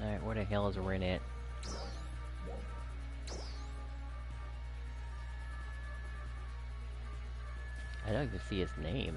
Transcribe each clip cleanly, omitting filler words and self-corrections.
Alright, where the hell is Ren at? I don't even see his name.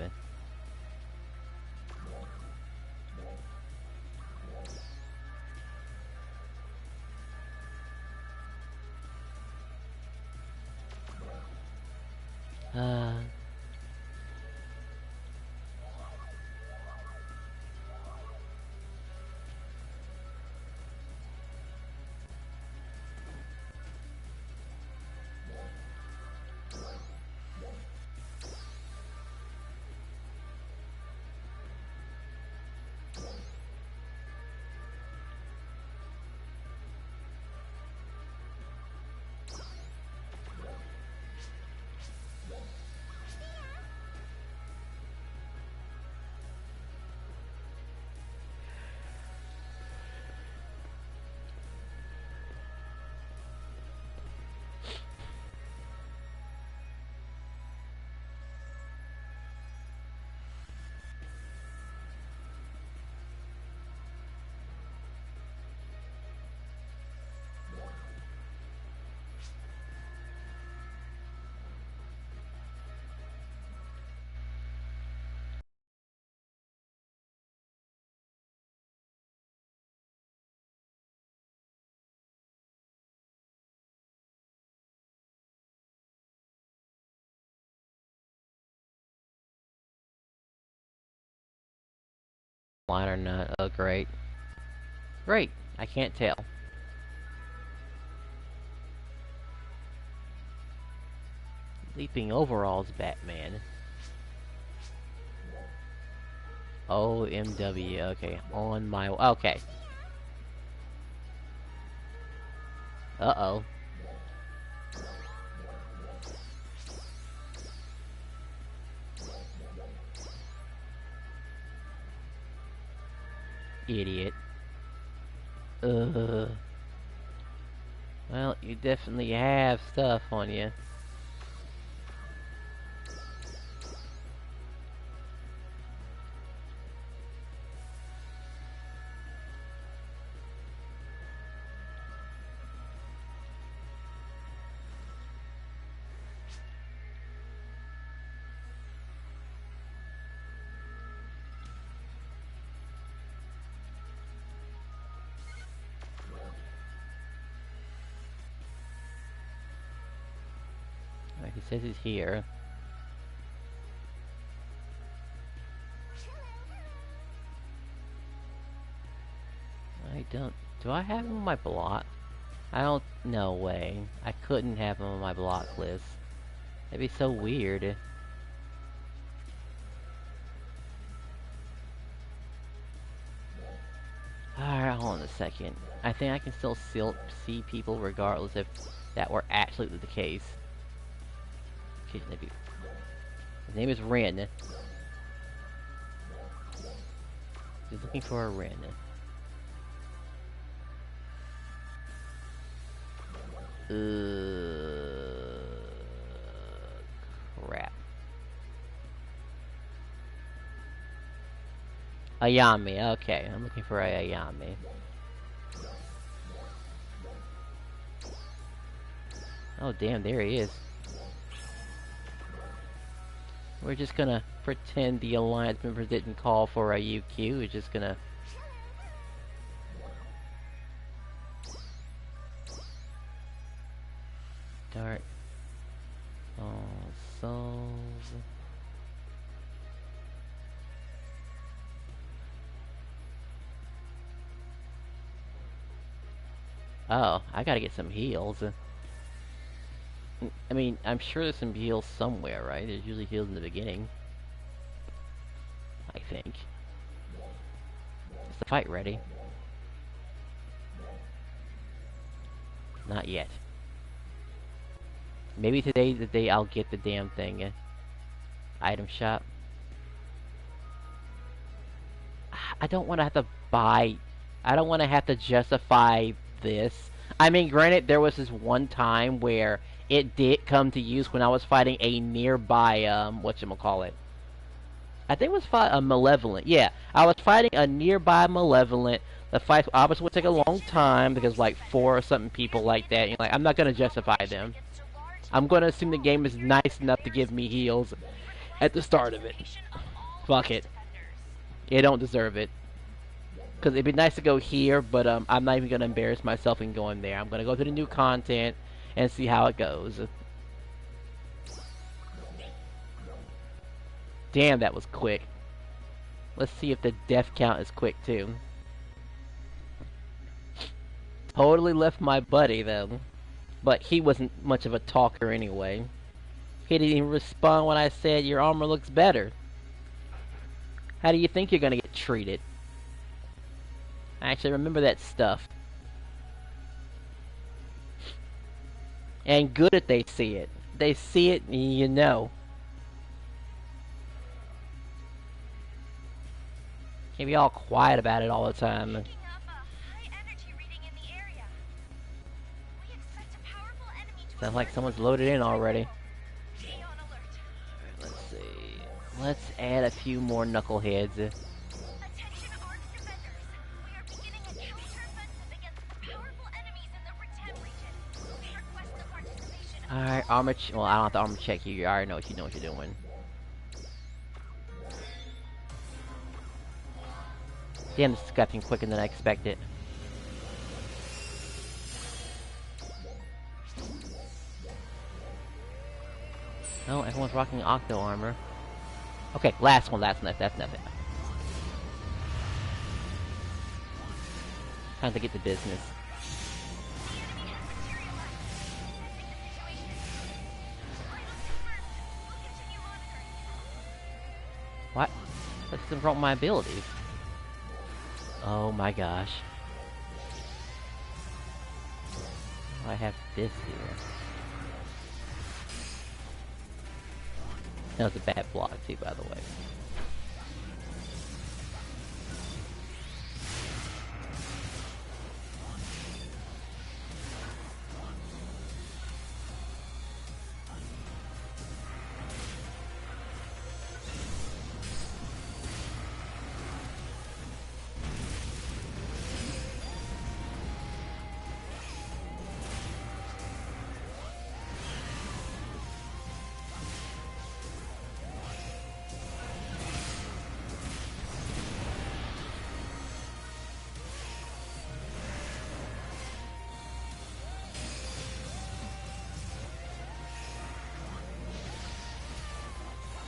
Line or not? Oh, great. Great! I can't tell. Leaping overalls, Batman. OMW, okay. On my... okay. Uh-oh. Idiot. Well, you definitely have stuff on you. He says he's here. I don't... do I have him on my block? I don't... no way. I couldn't have him on my block list. That'd be so weird. Alright, hold on a second. I think I can still see people regardless if that were actually the case. His name is Ren. He's looking for a Ren. Crap. Ayami, okay. I'm looking for a Ayami. Oh damn, there he is. We're just gonna pretend the Alliance members didn't call for a UQ. We're just gonna... Dark... Souls... Oh, I gotta get some heals. I mean, I'm sure there's some heals somewhere, right? There's usually heals in the beginning. I think. Is the fight ready? Not yet. Maybe today's the day I'll get the damn thing. Item shop. I don't want to have to buy... I don't want to have to justify this. I mean, granted, there was this one time where it did come to use when I was fighting a nearby, whatchamacallit. I think it was a malevolent. Yeah, I was fighting a nearby malevolent. The fight obviously would take a long time because like 4 or something people like that. Like I'm not gonna justify them. I'm gonna assume the game is nice enough to give me heals at the start of it. Fuck it. It don't deserve it. Because it'd be nice to go here, but I'm not even gonna embarrass myself in going there. I'm gonna go to the new content and see how it goes. Damn, that was quick. Let's see if the death count is quick too. Totally left my buddy though. But he wasn't much of a talker anyway. He didn't even respond when I said your armor looks better. How do you think you're gonna get treated? I actually remember that stuff. And good if they see it. They see it, you know. Can't be all quiet about it all the time. Sounds like someone's loaded in already. Let's see. Let's add a few more knuckleheads. Alright, armor well, I don't have to armor check you. You already know what you're doing. Damn, this is getting quicker than I expected. No, everyone's rocking octo armor. Okay, last one, that's nothing. Time to get to business. What? What's wrong with my abilities? Oh my gosh. I have this here. That was a bad block too, by the way.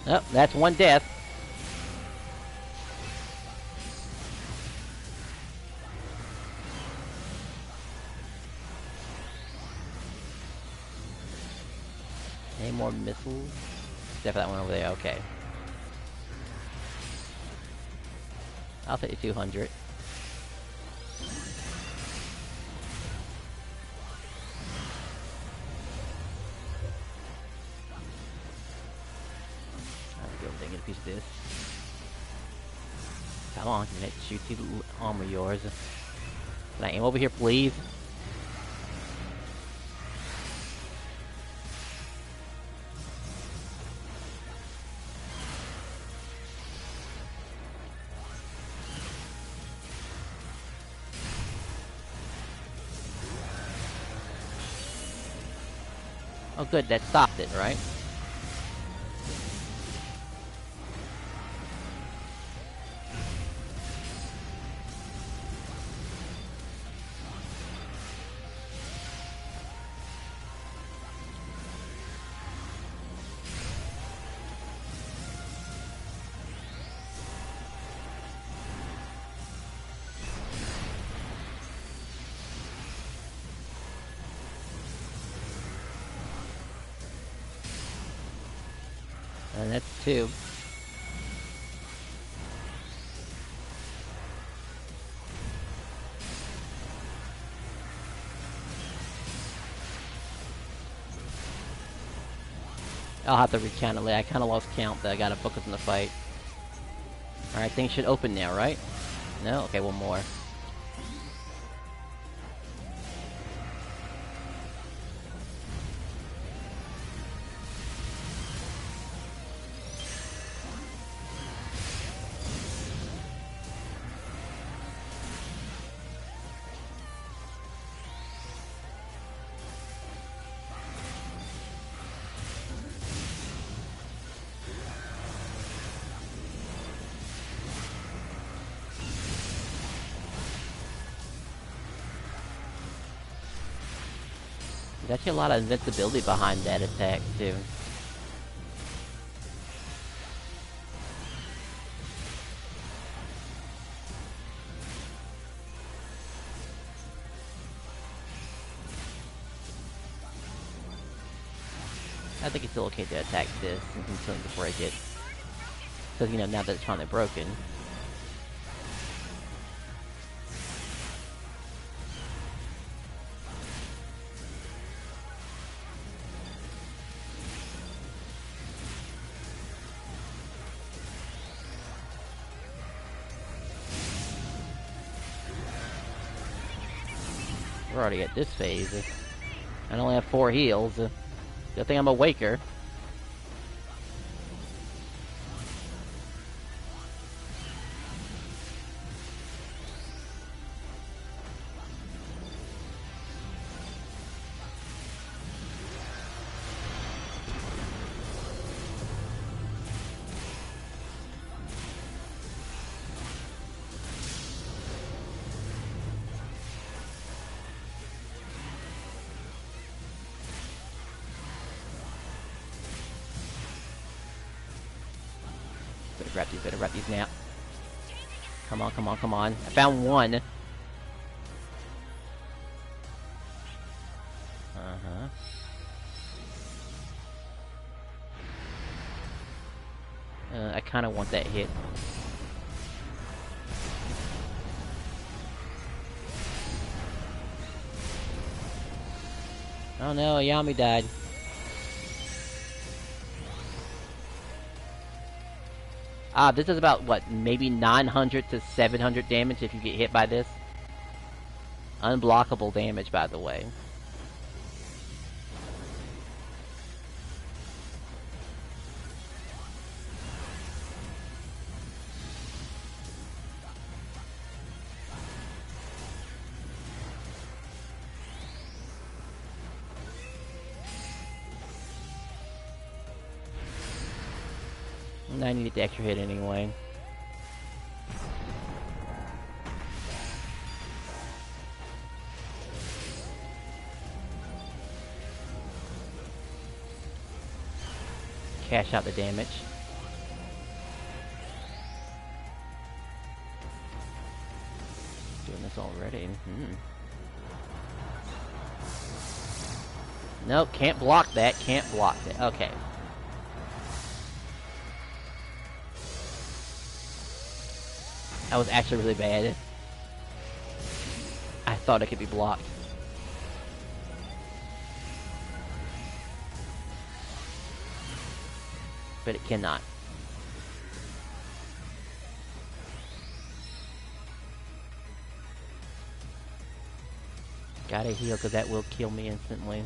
Oh, that's one death. Any more missiles? Except for that one over there, okay. I'll take 200. Get a piece of this. Come on, can I shoot you armor yours? Can I aim over here, please? Oh good, that stopped it, right? And that's 2. I'll have to recount it later. I kind of lost count, but I gotta focus on the fight. Alright, things should open now, right? No? Okay, one more. There's actually a lot of invincibility behind that attack, too. I think it's still okay to attack this and continue to break it. Because, you know, now that it's finally broken. We're already at this phase. I only have 4 heals. Good thing I'm a waker. Better grab these now. Come on, come on, come on. I found one. Uh-huh. I kind of want that hit. Oh no, Yami died. This is about, what, maybe 900 to 700 damage if you get hit by this. Unblockable damage, by the way. I need the extra hit anyway. Cash out the damage. Doing this already. Nope, can't block that, can't block that. Okay. That was actually really bad. I thought it could be blocked. But it cannot. Gotta heal, because that will kill me instantly.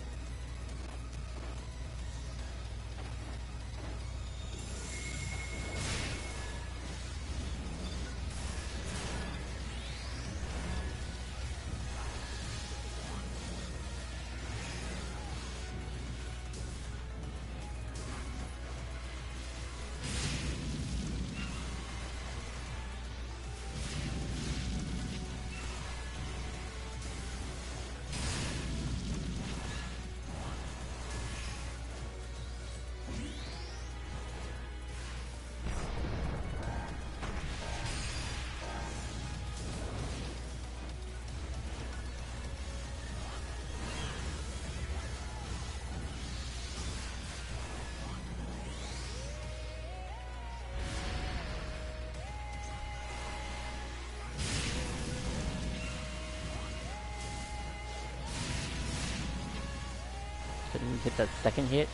Couldn't hit that second hit.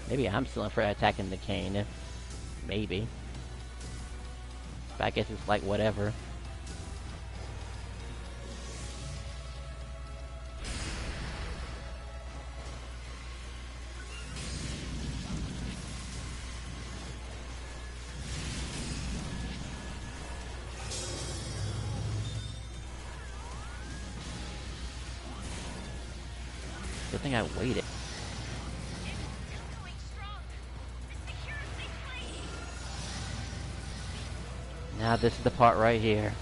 Maybe I'm still in for attacking the cane. Maybe. But I guess it's like whatever. Good thing I waited. Now this is the part right here.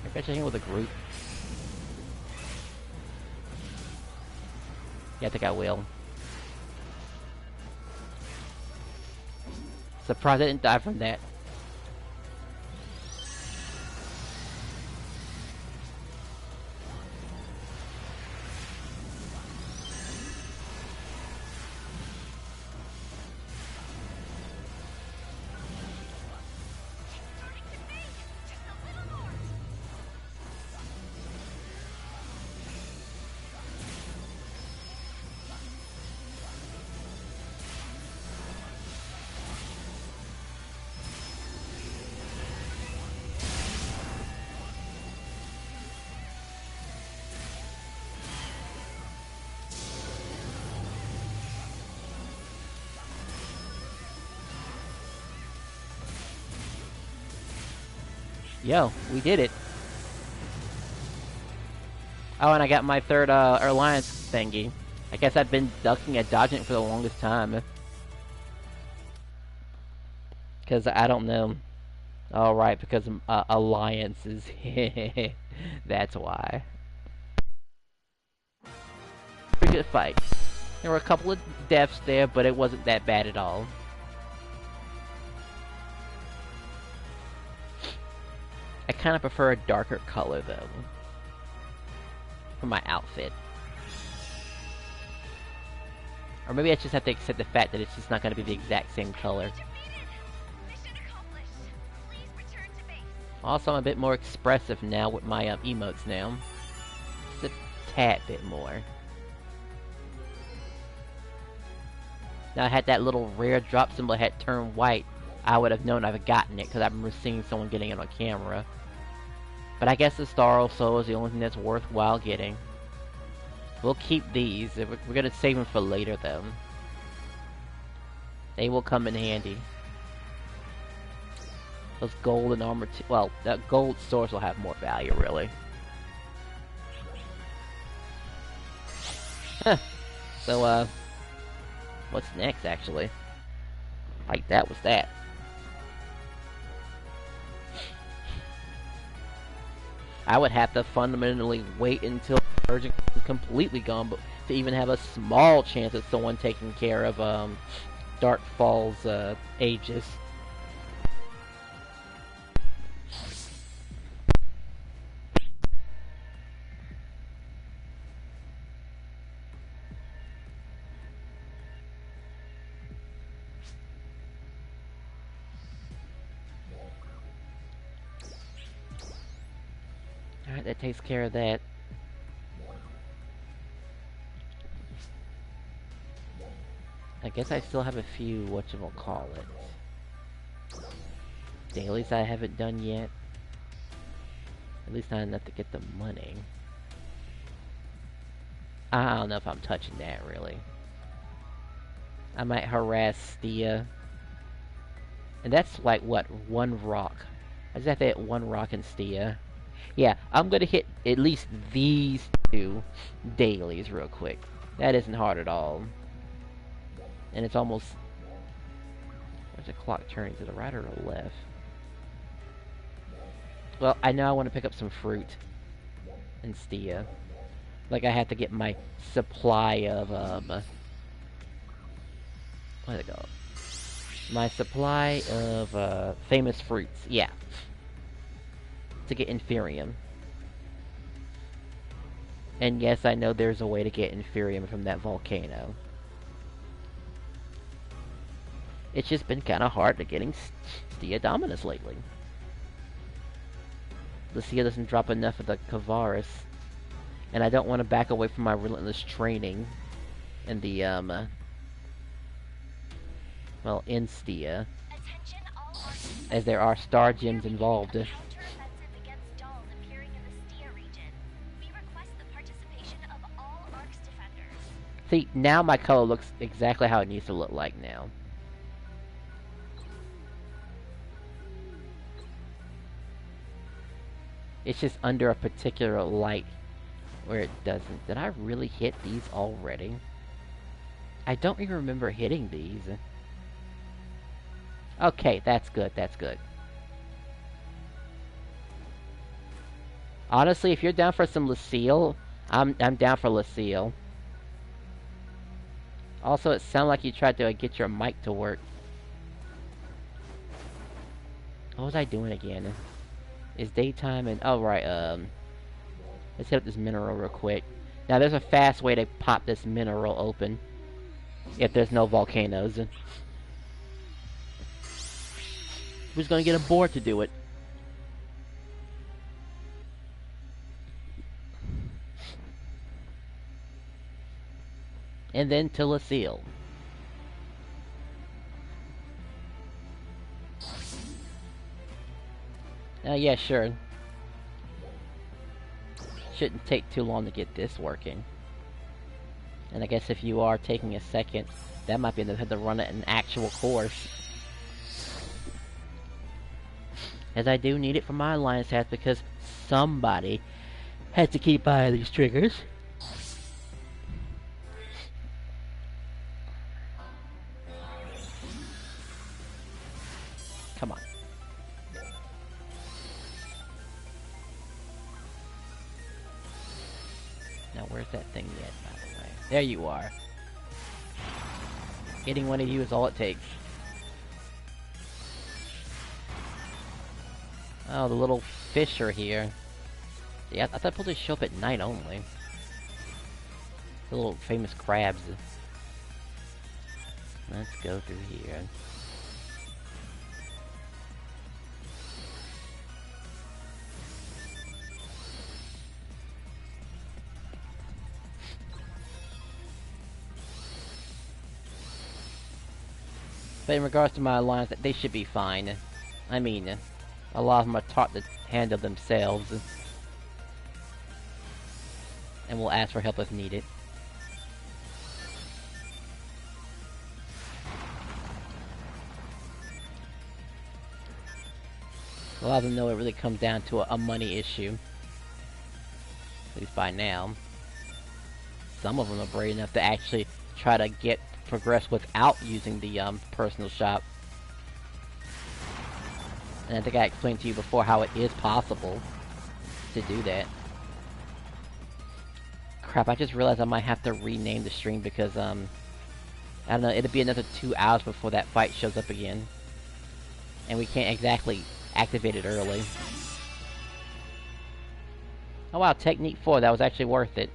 Maybe I should hang with a group. Yeah, I think I will. Surprised I didn't die from that. Yo, we did it. Oh, and I got my third alliance thingy. I guess I've been ducking and dodging it for the longest time. Because I don't know. Alright, because alliances. That's why. Pretty good fight. There were a couple of deaths there, but it wasn't that bad at all. I kind of prefer a darker color, though, for my outfit. Or maybe I just have to accept the fact that it's just not going to be the exact same color. Also, I'm a bit more expressive now with my emotes now. Just a tad bit more. Now, I had that little rare drop symbol had turned white. I would have known I've gotten it because I remember seeing someone getting it on camera. But I guess the Star Soul is the only thing that's worthwhile getting. We'll keep these. We're gonna save them for later, though. They will come in handy. Those golden armor, well, that gold swords will have more value, really. Huh. So, what's next, actually? Like, that was that. I would have to fundamentally wait until Urgent is completely gone, but to even have a small chance of someone taking care of Dark Falz Aegis. Alright, that takes care of that. I guess I still have a few, whatchamacallit, dailies I haven't done yet. At least not enough to get the money. I don't know if I'm touching that, really. I might harass Stia. And that's like, what, one rock. I just have to hit one rock and Stia. Yeah, I'm gonna hit at least these two dailies real quick. That isn't hard at all. And it's almost... Where's the clock turning? To the right or the left? Well, I know I want to pick up some fruit and Stia. Like, I have to get my supply of, what's it called? My supply of, famous fruits. Yeah. To get Inferium. And yes, I know there's a way to get Inferium from that volcano. It's just been kind of hard to getting Stia Dominus lately. Lucia doesn't drop enough of the Kavaris. And I don't want to back away from my relentless training in the, well, in Stia. As there are star gems involved. See, now my color looks exactly how it needs to look like now. It's just under a particular light where it doesn't. Did I really hit these already? I don't even remember hitting these. Okay, that's good, that's good. Honestly, if you're down for some Lucille, I'm down for Lucille. Also, it sounded like you tried to get your mic to work. What was I doing again? It's daytime and... oh, right, let's hit up this mineral real quick. Now, there's a fast way to pop this mineral open. If there's no volcanoes. Who's gonna get a board to do it? And then to Lucille. Yeah, sure. Shouldn't take too long to get this working. And I guess if you are taking a second, that might be enough to run it an actual course. As I do need it for my alliance hats because somebody had to keep eye on these triggers. Come on. Now where's that thing yet, by the way? There you are. Getting one of you is all it takes. Oh, the little fish are here. Yeah, I thought they show up at night only. The little famous crabs. Let's go through here. But in regards to my alliance, they should be fine. I mean, a lot of them are taught to handle themselves. And will ask for help if needed. A lot of them know it really comes down to a money issue. At least by now. Some of them are brave enough to actually try to progress without using the personal shop. And I think I explained to you before how it is possible to do that. Crap, I just realized I might have to rename the stream because, I don't know, it'll be another 2 hours before that fight shows up again. And we can't exactly activate it early. Oh wow, Technique 4, that was actually worth it.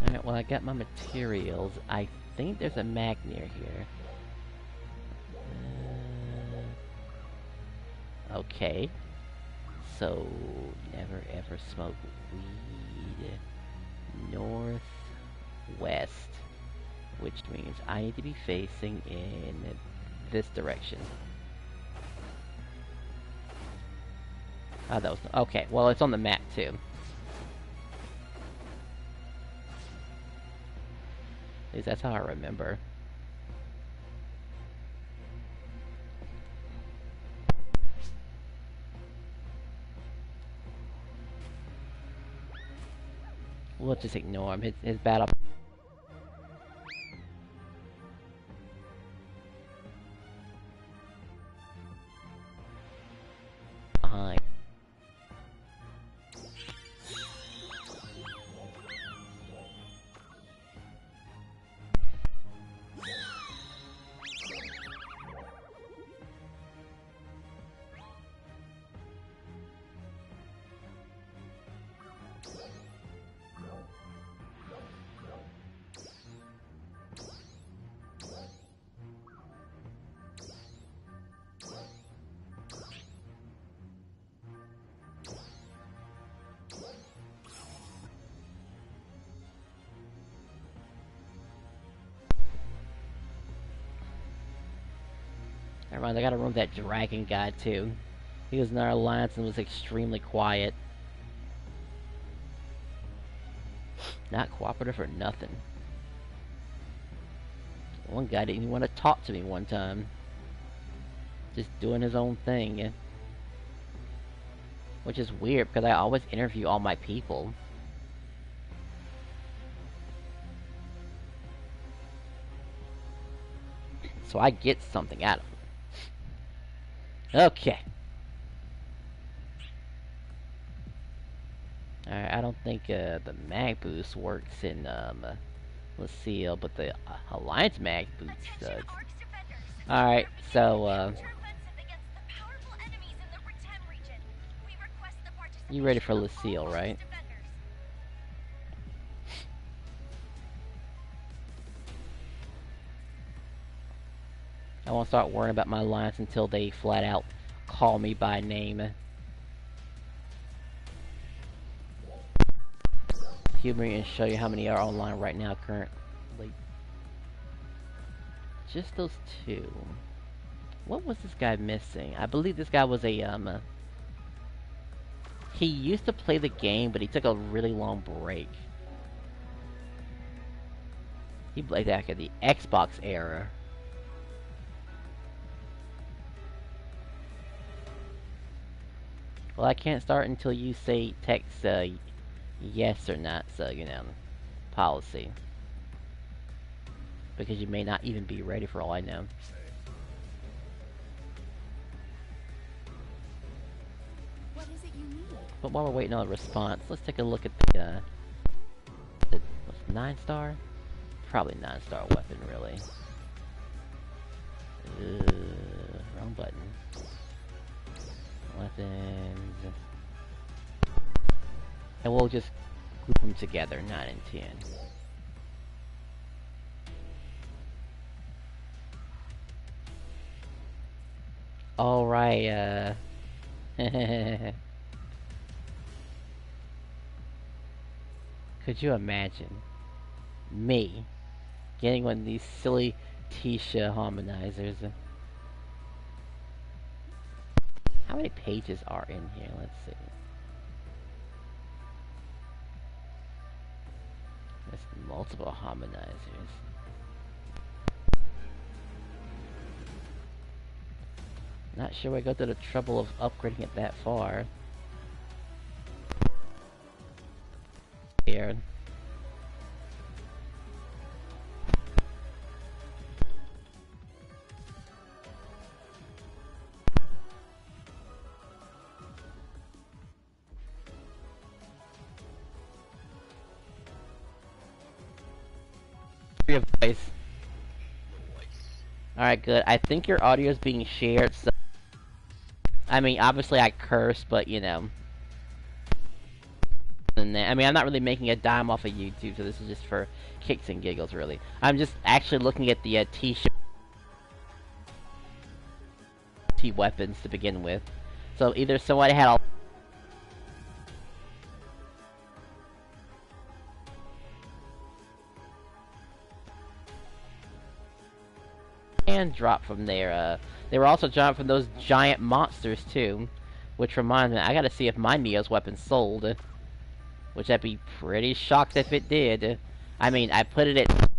Alright, well I got my materials. I think there's a mag near here. Okay. So, never ever smoke weed. Northwest. Which means I need to be facing in this direction. Oh, that was... okay, well it's on the map too. At least that's how I remember. We'll just ignore him. His battle... behind. Never mind, I gotta remove that dragon guy too. He was in our alliance and was extremely quiet. Not cooperative or nothing. One guy didn't even want to talk to me one time. Just doing his own thing. Which is weird because I always interview all my people. So I get something out of it. Okay. Alright, I don't think the mag boost works in Lucille, but the Alliance mag boost does. Alright, so you ready for Lucille, right? I won't start worrying about my alliance until they flat out call me by name. Humor and show you how many are online right now currently. Just those two. What was this guy missing? I believe this guy was a he used to play the game, but he took a really long break. He played back in the Xbox era. Well, I can't start until you say text yes or not, so, you know, policy. Because you may not even be ready for all I know. What is it you need? But while we're waiting on a response, let's take a look at the what's 9-star? Probably 9-star weapon, really. Wrong button. Weapons. And we'll just group them together, 9 and 10. Alright, could you imagine me getting one of these silly Tisha harmonizers? How many pages are in here? Let's see. There's multiple harmonizers. Not sure I go through the trouble of upgrading it that far. Here. Your voice. Alright, good. I think your audio is being shared, so... I mean, obviously I curse, but, you know... I mean, I'm not really making a dime off of YouTube, so this is just for kicks and giggles, really. I'm just actually looking at the T-shirt... T-weapons to begin with. So, either somebody had a... and drop from there. They were also dropped from those giant monsters too, which reminds me, I gotta see if my Neo's weapon sold, which I'd be pretty shocked if it did. I mean, I put it at,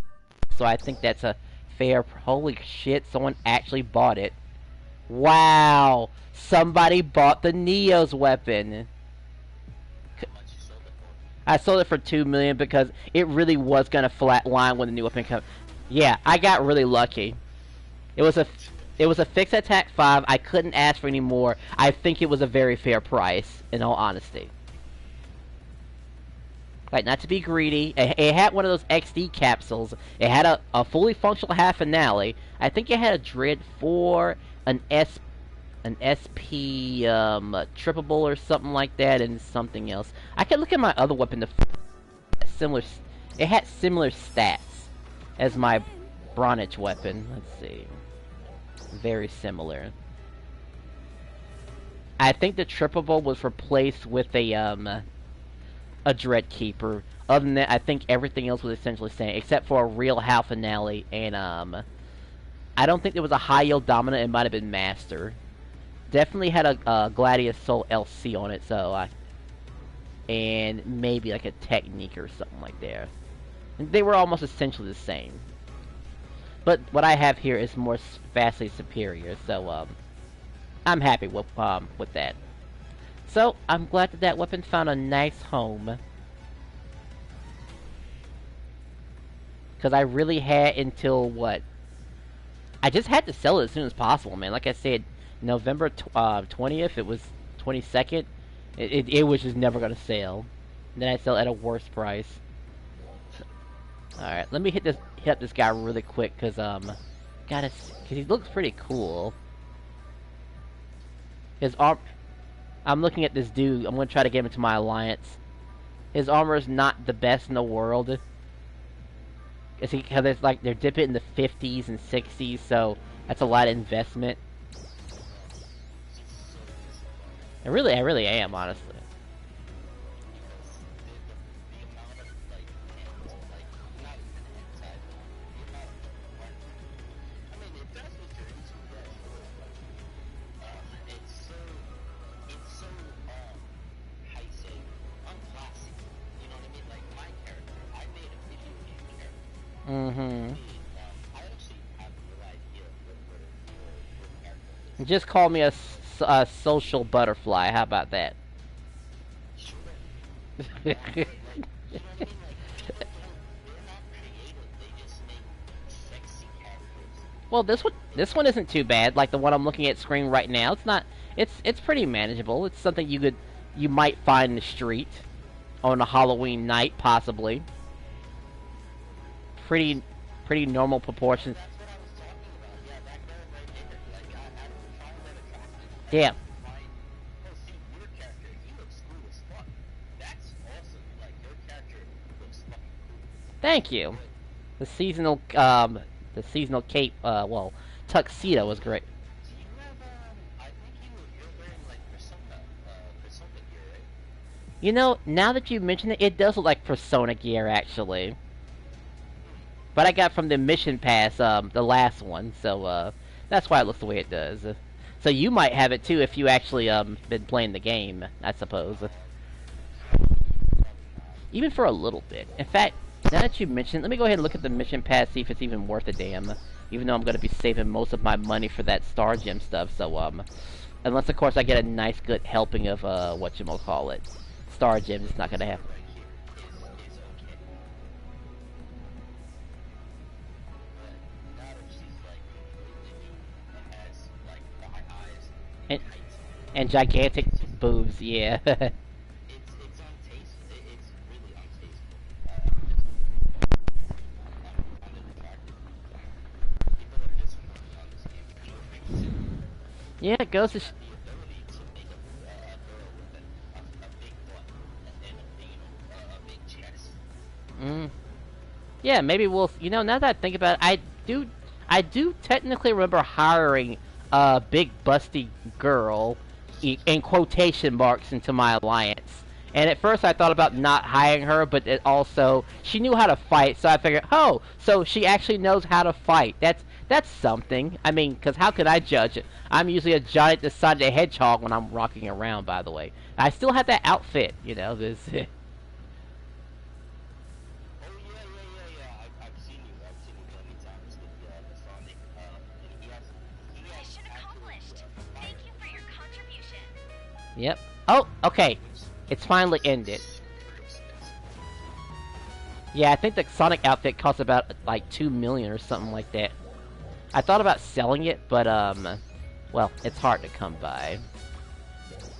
so I think that's a fair. Holy shit! Someone actually bought it. Wow! Somebody bought the Neo's weapon. I sold it for $2 million because it really was gonna flatline when the new weapon comes. Yeah, I got really lucky. It was a fixed attack 5. I couldn't ask for any more. I think it was a very fair price, in all honesty. Like, not to be greedy, it had one of those XD capsules. It had a fully functional half finale. I think it had a Dread 4, an SP trippable or something like that, and something else. I could look at my other weapon to similar. It had similar stats as my Bronich weapon. Let's see. Very similar. I think the trippable was replaced with a Dread Keeper. Other than that, I think everything else was essentially the same, except for a real half finale and I don't think there was a high yield dominant. It might have been master. Definitely had a Gladius Soul LC on it, so and maybe like a technique or something like that. They were almost essentially the same. But what I have here is more vastly superior, so I'm happy with that. So I'm glad that that weapon found a nice home. Because I really had until what? I just had to sell it as soon as possible, man. Like I said, November 20th, it was 22nd. It was just never going to sell. And then I sell it at a worse price. Alright, let me hit up this guy really quick, because, because he looks pretty cool. His arm... I'm looking at this dude. I'm going to try to get him into my alliance. His armor is not the best in the world. Because it's like they're dipping in the 50s and 60s, so that's a lot of investment. I really am, honestly. Mm-hmm. Just call me a social butterfly. How about that? Well, this one isn't too bad. Like the one I'm looking at screen right now, it's not. It's pretty manageable. It's something you might find in the street on a Halloween night, possibly. Pretty normal proportions. Yeah. Thank you. The seasonal cape, well, tuxedo was great. You know, now that you mention it, it does look like Persona gear, actually. But I got from the mission pass, the last one, so, that's why it looks the way it does. So you might have it too if you actually, been playing the game, I suppose. Even for a little bit. In fact, now that you mention it, let me go ahead and look at the mission pass, see if it's even worth a damn. Even though I'm going to be saving most of my money for that Star Gem stuff, so, unless, of course, I get a nice, good helping of, whatchamacallit. Star Gem, it's not going to happen. And gigantic boobs, yeah. Yeah, it goes to yeah, maybe we'll... You know, now that I think about it, I do technically remember hiring a big busty girl, in quotation marks, into my alliance. And at first I thought about not hiring her, but it also... She knew how to fight, so I figured, oh, so she actually knows how to fight. That's something. I mean, because how can I judge it? I'm usually a giant the size of a hedgehog when I'm rocking around, by the way. I still have that outfit, you know, this... Mission accomplished. Thank you for your contribution. Yep. Oh, okay. It's finally ended. Yeah, I think the Sonic outfit costs about, like, 2 million or something like that. I thought about selling it, but, well, it's hard to come by.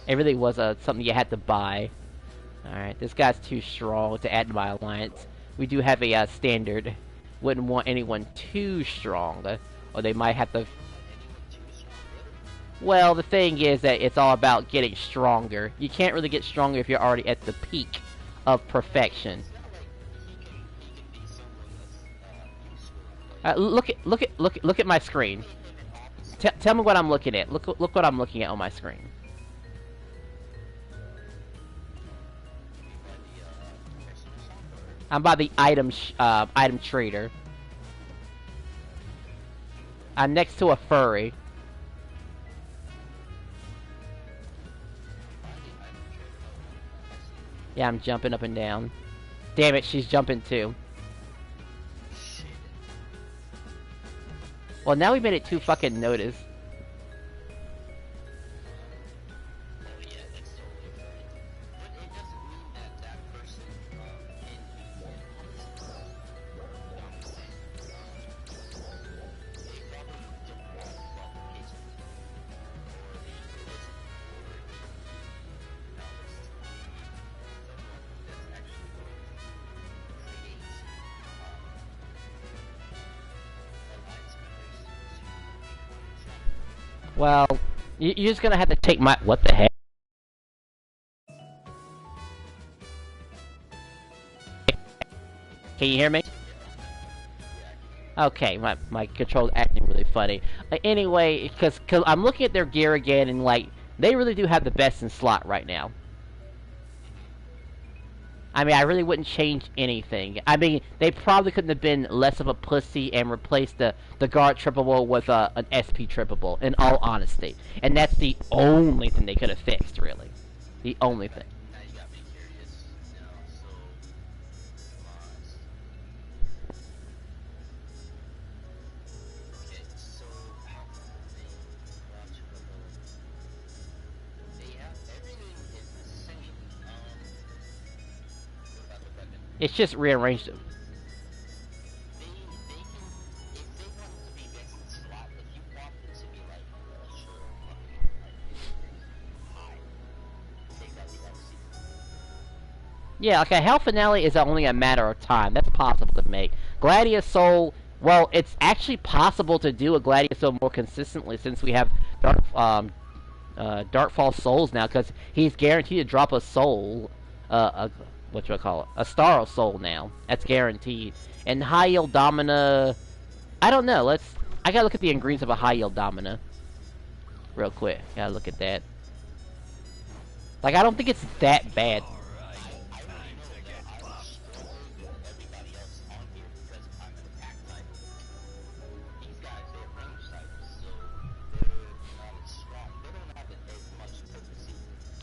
It really was something you had to buy. Alright, this guy's too strong to add to my alliance. We do have a standard. Wouldn't want anyone too strong, or they might have to... Well, the thing is that it's all about getting stronger. You can't really get stronger if you're already at the peak of perfection. Look at my screen. Tell me what I'm looking at. Look what I'm looking at on my screen. I'm by the item trader. I'm next to a furry. Yeah, I'm jumping up and down. Damn it, she's jumping too. Well, now we made it too fucking notice. Well, you're just gonna have to take my... What the heck? Can you hear me? Okay, my control's acting really funny. Anyway, because I'm looking at their gear again, and, like, they really do have the best in slot right now. I mean, I really wouldn't change anything. I mean, they probably couldn't have been less of a pussy and replaced the guard trippable with an SP trippable, in all honesty. And that's the only thing they could have fixed, really. The only thing. Now you got me curious, you know, so okay, so how they watch they have everything is the same. What about the weapon? It's just rearranged them. They can if they want it to be best in slot, if you want it to be like short fucking like high, take out the LC. Yeah, like a hell finale is only a matter of time. That's possible to make. Gladius Soul, well, it's actually possible to do a Gladius Soul more consistently since we have Darkfall Souls now, because he's guaranteed to drop a soul, what do I call it? A Star of Soul now. That's guaranteed. And High Yield Domina, I don't know. I gotta look at the ingredients of a High Yield Domina real quick. Gotta look at that. Like, I don't think it's that bad.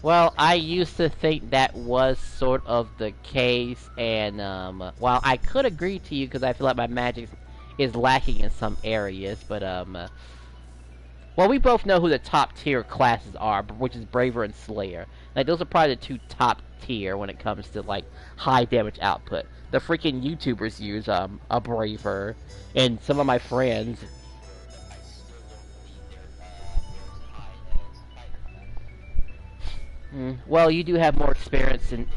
Well, I used to think that was sort of the case, and while I could agree to you because I feel like my magic is lacking in some areas, but well, we both know who the top tier classes are, which is Braver and Slayer. Like, those are probably the two top tier when it comes to like high damage output. The freaking YouTubers use a Braver, and some of my friends. Well, you do have more experience in...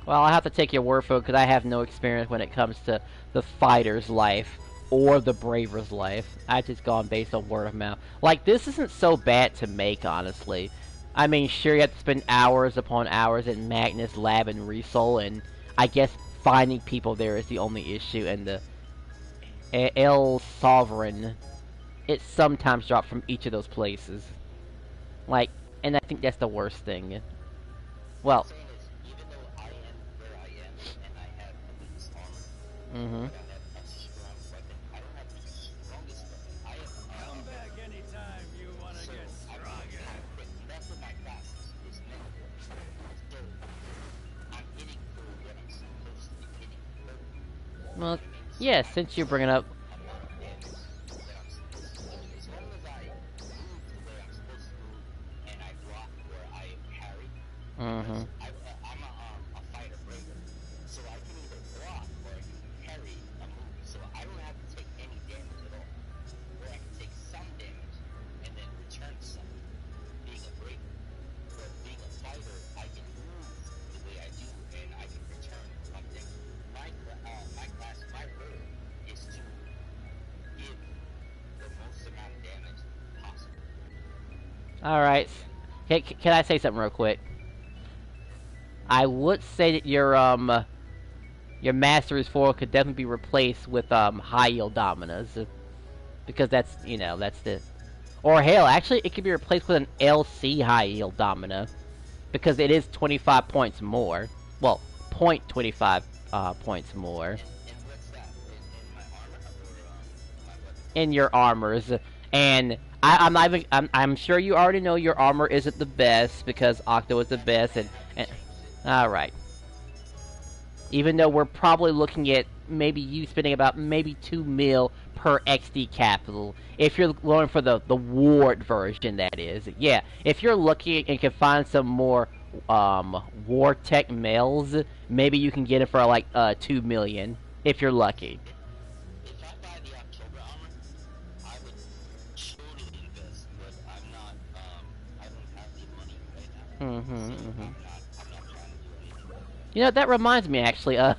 Well, I have to take your word for it because I have no experience when it comes to the fighter's life or the braver's life. I've just gone based on word of mouth. Like, this isn't so bad to make, honestly. I mean, sure, you have to spend hours upon hours in Magnus Lab and Resol, and I guess finding people there is the only issue, and the El Sovereign, it sometimes drops from each of those places. Like, and I think that's the worst thing. Well, mm-hmm. Come back anytime you wanna get stronger. Well, yeah, since you're bringing up... Mm-hmm. Alright. Can I say something real quick? I would say that your Master's 4 could definitely be replaced with high yield dominas. Because that's, you know, that's the... Or hell, actually it could be replaced with an LC high yield domina. because it is 25 points more. Well, 0.25 points more And what's that? In my armor or my weapon? in your armors. And I'm not even. I'm sure you already know your armor isn't the best because Octo is the best. And all right. Even though we're probably looking at maybe you spending about maybe 2 mil per XD capital. If you're going for the ward version, that is. Yeah, if you're lucky and can find some more war tech males, maybe you can get it for like 2 million if you're lucky. If I buy the October armor, I would totally invest, but I'm not. I don't have the money right now, so I'm not trying to do anything. You know, that reminds me actually, I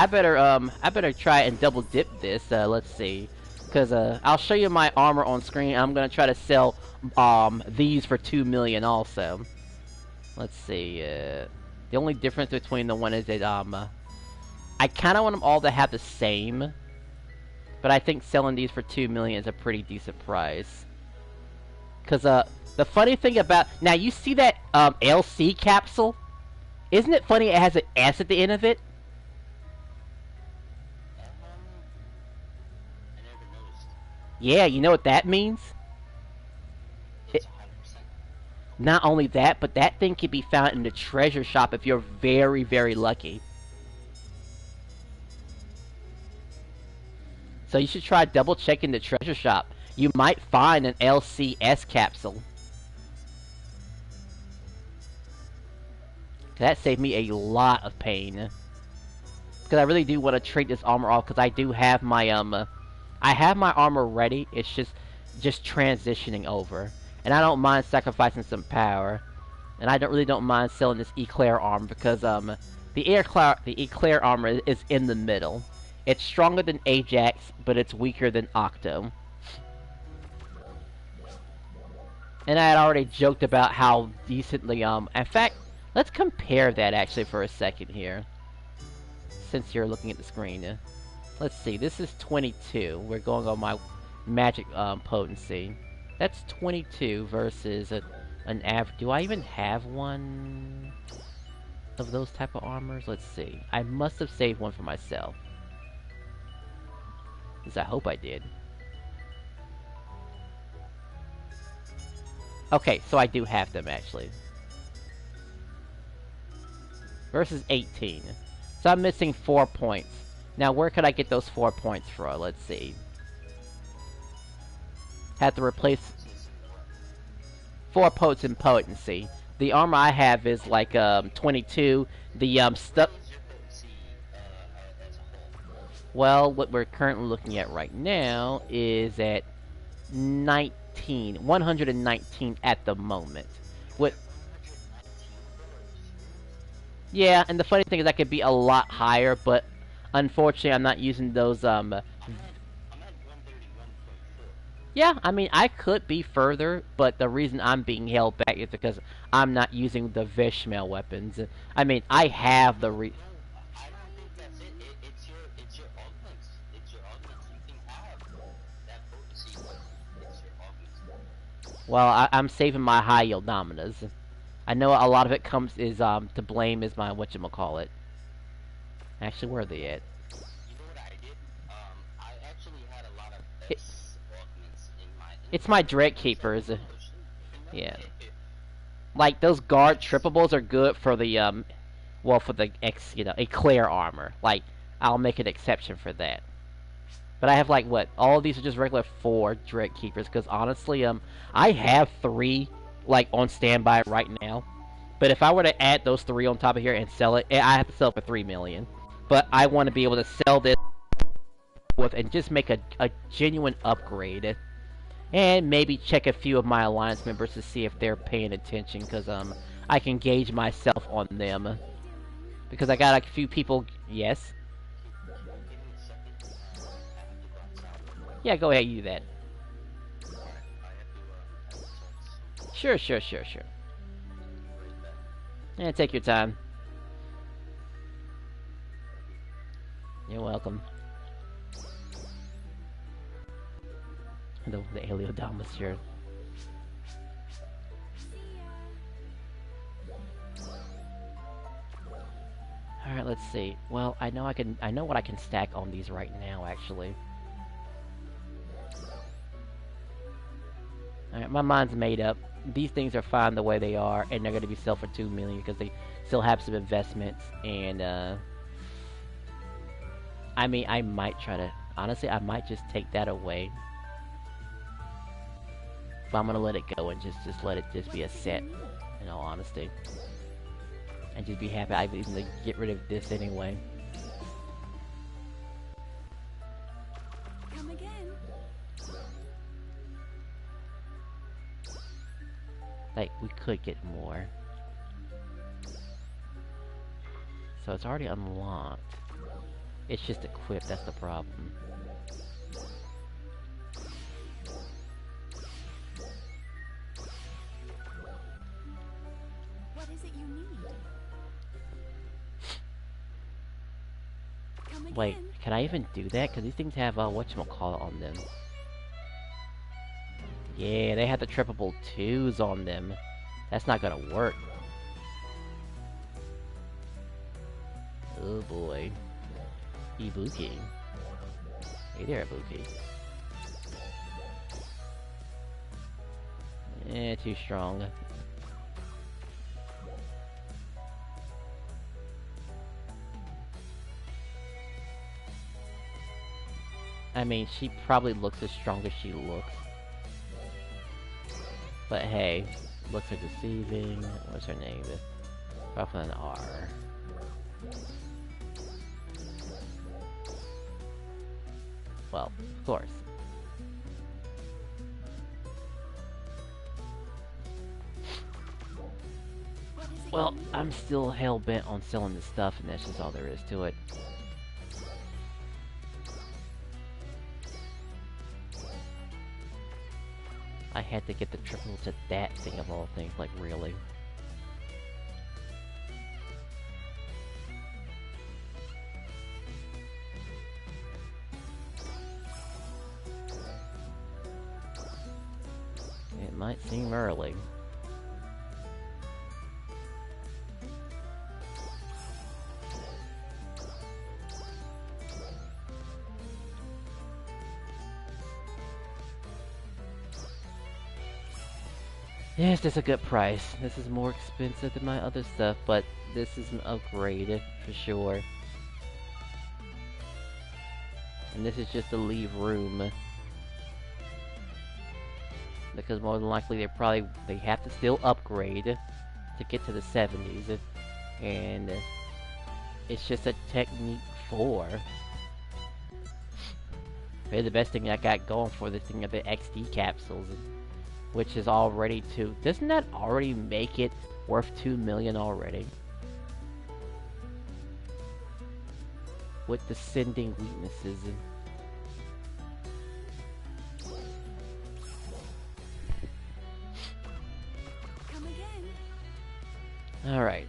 better try and double dip this, let's see. Cause I'll show you my armor on screen. I'm gonna try to sell these for 2 million also. Let's see, the only difference between the one is that I kinda want them all to have the same. But I think selling these for 2 million is a pretty decent price. Cause the funny thing about, now you see that LC capsule? Isn't it funny it has an S at the end of it? I never noticed. Yeah, you know what that means? It's 100%. Not only that, but that thing can be found in the treasure shop if you're very, very lucky. So you should try double checking the treasure shop. You might find an LCS capsule. That saved me a lot of pain. Because I really do want to trade this armor off, because I do have my, I have my armor ready, it's just transitioning over. And I don't mind sacrificing some power. And I really don't mind selling this Eclair armor, because, the Eclair armor is in the middle. It's stronger than Ajax, but it's weaker than Octo. And I had already joked about how decently, in fact, let's compare that actually for a second here. Since you're looking at the screen. Let's see, this is 22. We're going on my magic potency. That's 22 versus an average. Do I even have one of those type of armors? Let's see. I must have saved one for myself. At least I hope I did. Okay, so I do have them actually. Versus 18. So I'm missing 4 points. Now, where could I get those 4 points from? Let's see. Have to replace 4 potes in potency. The armor I have is like 22. The stuff. Well, what we're currently looking at right now is at 119 at the moment. What? Yeah, and the funny thing is I could be a lot higher, but unfortunately I'm not using those, I'm at 131.4. Yeah, I mean, I could be further, but the reason I'm being held back is because I'm not using the Vishmael weapons. I mean, I have the I don't think that's it. It's your augments. It's your augments. You can have that potency, but it's your augments. Well, I'm saving my high yield dominas. I know a lot of it is to blame is my whatchamacallit. Actually, where are they at? You know what I did? I actually had a lot of X augments in my. It's my Dread Keepers. Yeah. Like, those guard trippables are good for the, well, for the Eclair armor. Like, I'll make an exception for that. But I have, like, what? All of these are just regular 4 Dread Keepers, because honestly, I have 3, like, on standby right now. But if I were to add those 3 on top of here and sell it, I have to sell it for 3 million. But I want to be able to sell this with and just make a genuine upgrade. And maybe check a few of my alliance members to see if they're paying attention, because I can gauge myself on them. Because I got a few people. Yes. Yeah, go ahead, you do that. Sure. Yeah, take your time. You're welcome. The Aliodamas here. Alright, let's see. Well, I know what I can stack on these right now, actually. Alright, my mind's made up. These things are fine the way they are, and they're going to be sold for $2 million because they still have some investments, and, I mean, I might try to... Honestly, I might just take that away. But I'm going to let it go and just let it just be a set, in all honesty. And just be happy I even get rid of this anyway. Come again. Like, we could get more. So it's already unlocked. It's just equipped, that's the problem. What is it you need? Come again. Wait, can I even do that? Because these things have, whatchamacallit on them. Yeah, they have the triple 2s on them. That's not gonna work. Oh boy. Ibuki. Hey there, Ibuki. Eh, too strong. I mean, she probably looks as strong as she looks. But hey, looks are deceiving. What's her name? Off with an R. Well, of course. Well, I'm still hell-bent on selling this stuff, and that's just all there is to it. I had to get the triple to that thing of all things, like really. It might seem early. Yes, that's a good price. This is more expensive than my other stuff, but this is an upgrade for sure. And this is just to leave room. Because more than likely they have to still upgrade to get to the 70s. And it's just a Technique 4. Maybe the best thing I got going for this thing are the XD capsules. Which is already doesn't that already make it worth $2 million already? With descending weaknesses. Come again. Alright.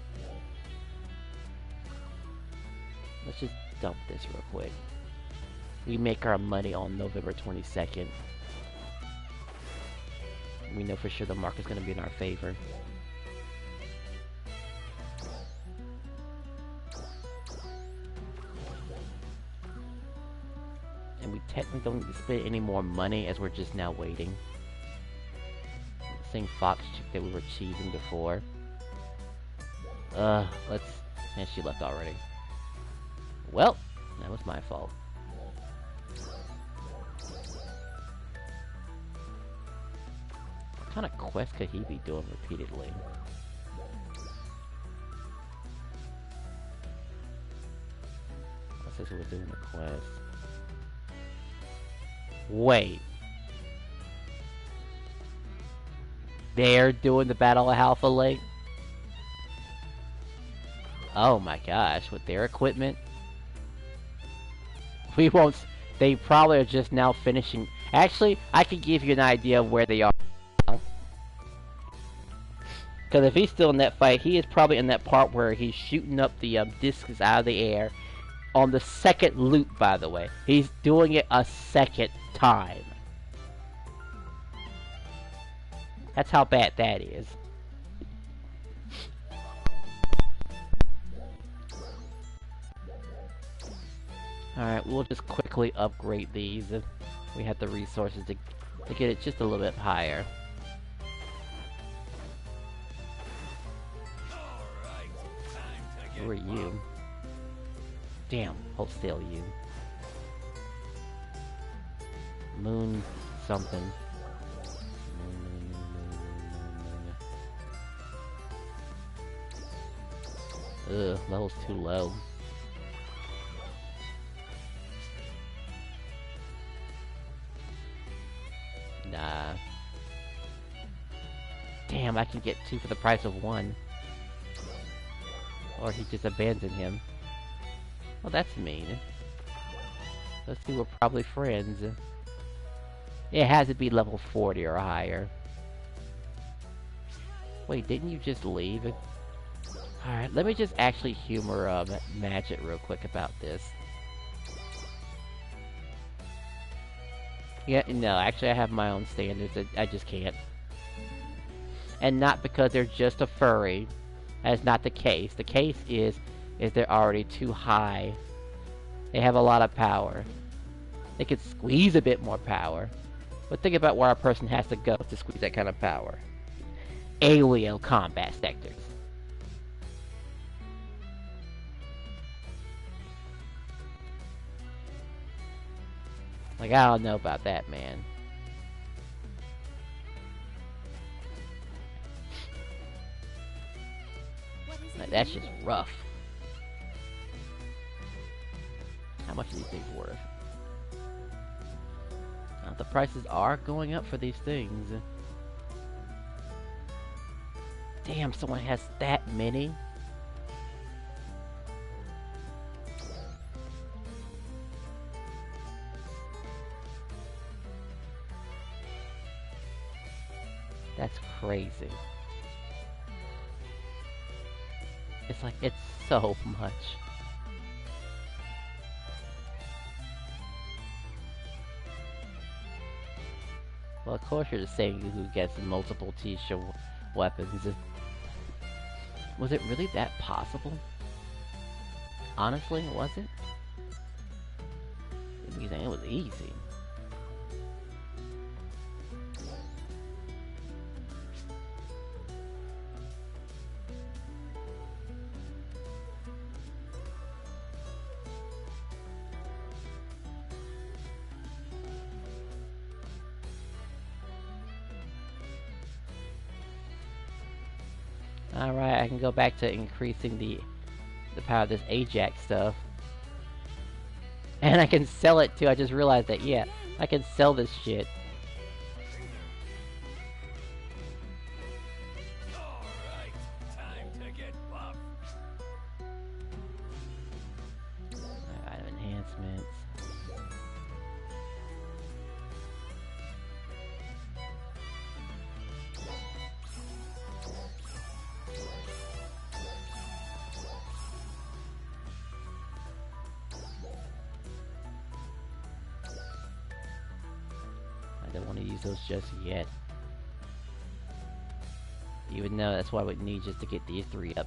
Let's just dump this real quick. We make our money on November 22nd. We know for sure the market's going to be in our favor. And we technically don't need to spend any more money as we're just now waiting. The same fox chick that we were cheesing before. Let's... And she left already. Well, that was my fault. What kind of quest could he be doing repeatedly? Let's see who was doing the quest. Wait. They're doing the Battle of Alpha Lake? Oh my gosh, with their equipment? We won't... They probably are just now finishing... Actually, I can give you an idea of where they are. Because if he's still in that fight, he is probably in that part where he's shooting up the discs out of the air. On the second loop, by the way. He's doing it a second time. That's how bad that is. Alright, we'll just quickly upgrade these if we have the resources to get it just a little bit higher. Alright, time to get Who are you? Damn, hold still, you. Moon something. Ugh, level's too low. Nah. Damn, I can get 2 for the price of 1. Or he just abandoned him. Well, that's mean. Let's see, we're probably friends. It has to be level 40 or higher. Wait, didn't you just leave? Alright, let me just actually humor Magic real quick about this. Yeah, no, actually I have my own standards. I just can't. And not because they're just a furry. That's not the case. The case is they're already too high. They have a lot of power. They could squeeze a bit more power. But think about where a person has to go to squeeze that kind of power. Alien combat sectors. Like, I don't know about that, man. Like, that's just rough. How much are these things worth? The prices are going up for these things. Damn, someone has that many? That's crazy. It's like, it's so much. Well, of course you're the same who gets multiple T-shirt weapons. Was it really that possible? Honestly, was it? Because it was easy. Alright, I can go back to increasing the power of this Ajax stuff. And I can sell it too, I just realized that, yeah, I can sell this shit. Alright, time to get buff. Item enhancements. I don't want to use those just yet. Even though that's what I would need just to get these 3 up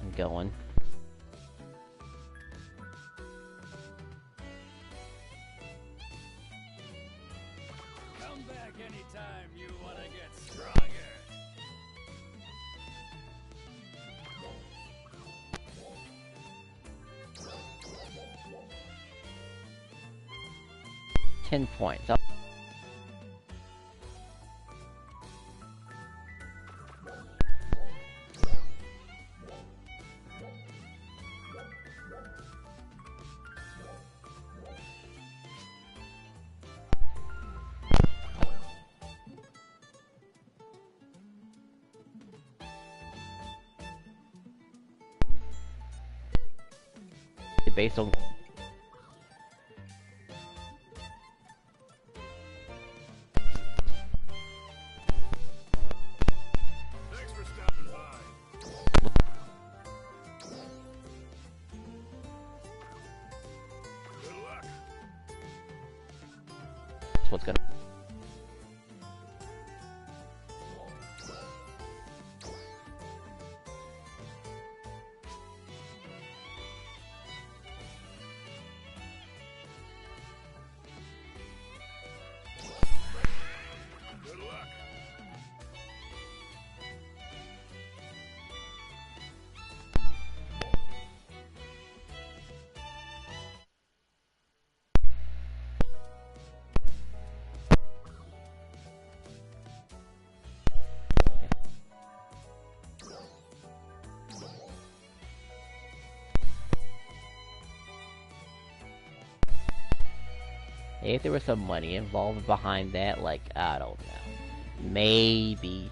and going. Come back anytime you want to get stronger. $10 points. Based on Thanks for stopping by. Good luck. that's what's gonna. If there was some money involved behind that, like, I don't know, maybe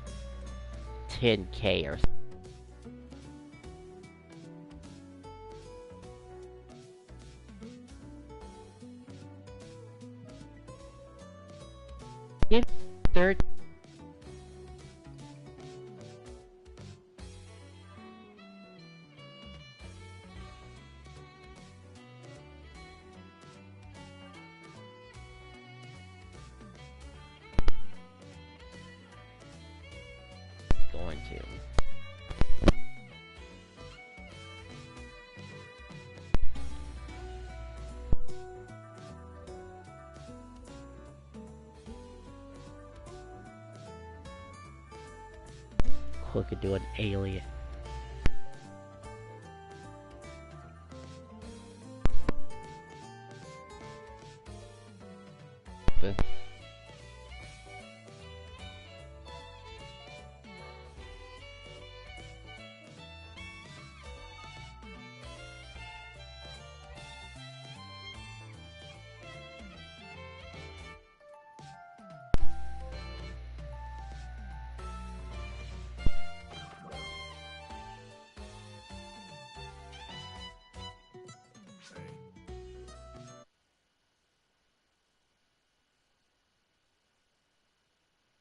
10K or something. Give third. Going to. We could do an alien. But